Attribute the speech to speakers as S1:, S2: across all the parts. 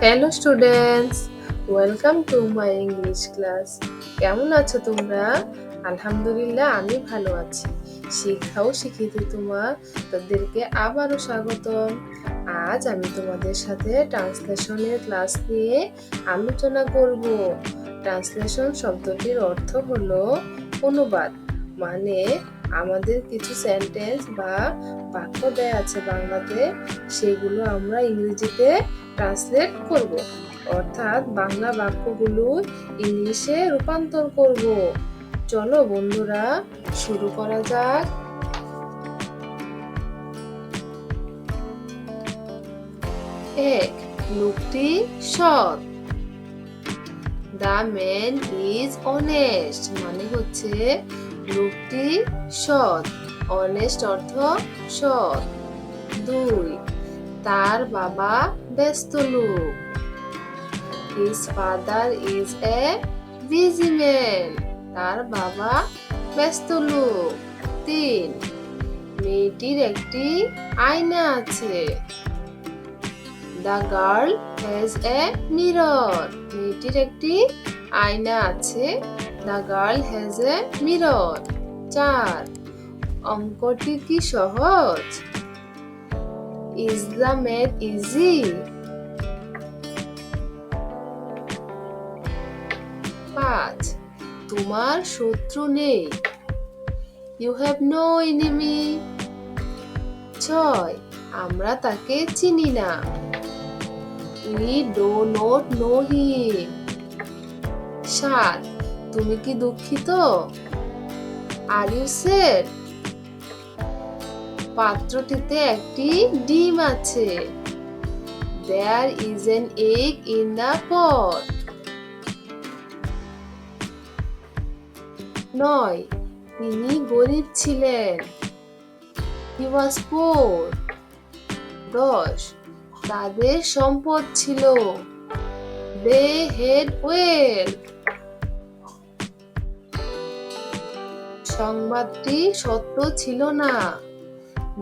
S1: Hello students, welcome to my English class. কেমন আছো তোমরা? আলহামদুলিল্লাহ, আমি ভালো আছি। শিক্ষা ও শিক্ষিত তাদেরকে আবারও স্বাগতম। আজ আমি তোমাদের সাথে ট্রান্সলেশনের ক্লাস নিয়ে আলোচনা করব। ট্রান্সলেশন শব্দটির অর্থ হলো অনুবাদ। মানে আমাদের কিছু সেন্টেন্স বা বাক্য দেয়া আছে বাংলাতে, সেগুলো আমরা ইংরেজিতে ট্রান্সলেট করব, অর্থাৎ বাংলা বাক্যগুলো ইংলিশে রূপান্তর করব। চলো বন্ধুরা, শুরু করা যাক। এক, লোকটি সৎ। দ্য ম্যান ইজ অনেস্ট মানে হচ্ছে লোকটি সৎ। অনেস্ট অর্থ সৎ। দুই, তার বাবা ব্যস্ত লোক। His father is a busy man. তার বাবা ব্যস্ত লোক। তিন, মেয়েটির একটি আয়না আছে। The girl has a mirror. মেয়েটির একটি আয়না আছে। The girl has a mirror. চার, অঙ্কটি কি সহজ? Is the math easy? পাঁচ, তোমার শত্রু নেই। You have no enemy. ছয়, আমরা তাকে চিনি না। We do not know him. সাত, তুমি কি দুঃখিত? Are you sad? পাত্রটিতে একটি ডিম আছে। There is an egg in the pot. নয়, তিনি গরিব ছিলেন। He was poor. 10, তাদের সম্পদ ছিল। They had wealth. সংবাদটি সত্য ছিল না।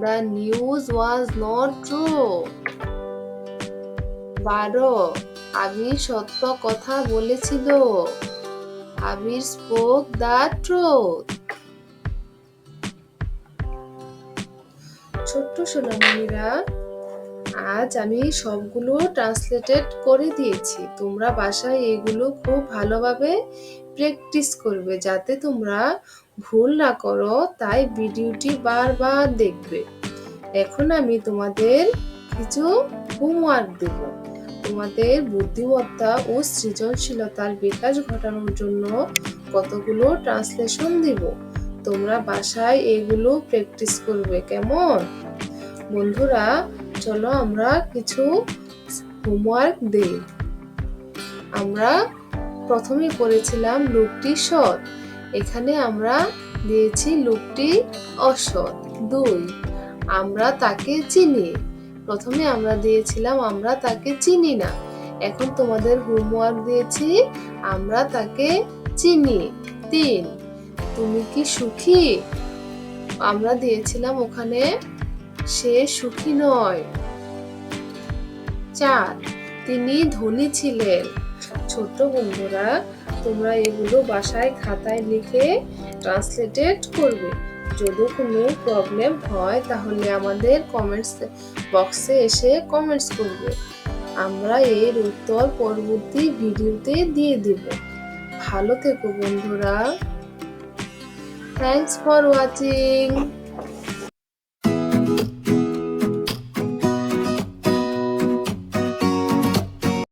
S1: The news was not true. 12, আবির সত্য কথা বলেছিল। আবির spoke the truth. ছোট্ট সোনামণিরা, আজ আমি সবগুলো ট্রান্সলেটেড করে দিয়েছি। তোমরা বাসায় এগুলো খুব ভালোভাবে প্র্যাকটিস করবে, যাতে তোমরা ভুল না করো। তাই ভিডিওটি বারবার দেখবে। এখন আমি তোমাদের কিছু হোমওয়ার্ক দেব। তোমাদের বুদ্ধিমত্তা ও সৃজনশীলতার বিকাশ ঘটানোর জন্য কতগুলো ট্রান্সলেশন দিব। তোমরা বাসায় এগুলো প্র্যাকটিস করবে, কেমন? বন্ধুরা, চলো আমরা কিছু হোমওয়ার্ক দেই। আমরা প্রথমে পড়েছিলাম লোকটি সৎ। এখানে আমরা দিয়েছি লোকটি অসৎ। 2, আমরা তাকে চিনি। প্রথমে আমরা দিয়েছিলাম আমরা তাকে চিনি না। এখন তোমাদের হোমওয়ার্ক দিয়েছি আমরা তাকে চিনি। 3, তুমি কি সুখী? আমরা দিয়েছিলাম ওখানে সে সুখী নয়। 4, তিনি ধনী ছিলেন। ছোট বন্ধুরা, তোমরা এগুলো বাসায় খাতায় লিখে ট্রান্সলেটেড করবে। যদি কোনো প্রবলেম হয় তাহলে আমাদের কমেন্টস বক্সে এসে কমেন্টস করবে। আমরা এর উত্তর পরবর্তী ভিডিওতে দিয়ে দেব। ভালো থেকো বন্ধুরা। Thanks for watching.